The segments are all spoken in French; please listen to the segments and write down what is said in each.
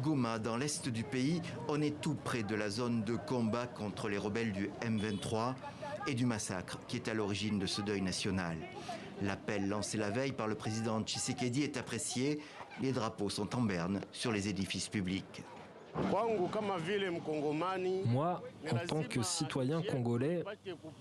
Goma, dans l'est du pays, on est tout près de la zone de combat contre les rebelles du M23 et du massacre qui est à l'origine de ce deuil national. L'appel lancé la veille par le président Tshisekedi est apprécié. Les drapeaux sont en berne sur les édifices publics. Moi, en tant que citoyen congolais,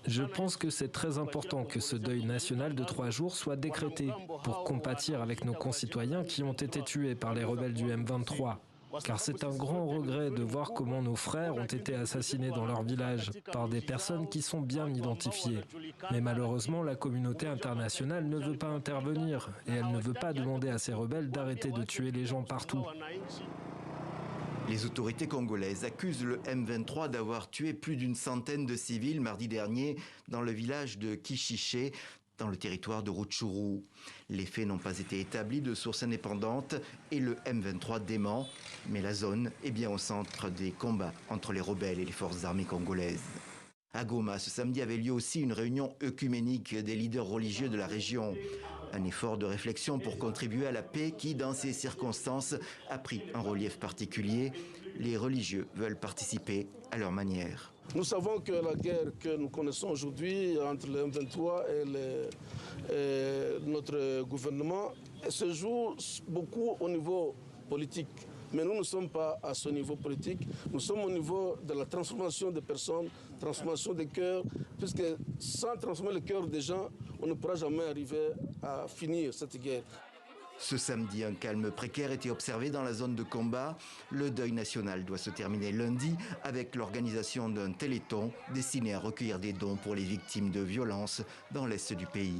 je pense que c'est très important que ce deuil national de 3 jours soit décrété pour compatir avec nos concitoyens qui ont été tués par les rebelles du M23. Car c'est un grand regret de voir comment nos frères ont été assassinés dans leur village par des personnes qui sont bien identifiées. Mais malheureusement, la communauté internationale ne veut pas intervenir et elle ne veut pas demander à ces rebelles d'arrêter de tuer les gens partout. Les autorités congolaises accusent le M23 d'avoir tué plus d'une centaine de civils mardi dernier dans le village de Kishiché, dans le territoire de Rutshuru. Les faits n'ont pas été établis de sources indépendantes et le M23 dément, mais la zone est bien au centre des combats entre les rebelles et les forces armées congolaises. À Goma, ce samedi avait lieu aussi une réunion œcuménique des leaders religieux de la région. Un effort de réflexion pour contribuer à la paix qui, dans ces circonstances, a pris un relief particulier. Les religieux veulent participer à leur manière. Nous savons que la guerre que nous connaissons aujourd'hui entre le M23 et notre gouvernement se joue beaucoup au niveau politique. Mais nous ne sommes pas à ce niveau politique, nous sommes au niveau de la transformation des personnes, transformation des cœurs, puisque sans transformer le cœur des gens, on ne pourra jamais arriver à finir cette guerre. Ce samedi, un calme précaire était observé dans la zone de combat. Le deuil national doit se terminer lundi avec l'organisation d'un téléthon destiné à recueillir des dons pour les victimes de violences dans l'est du pays.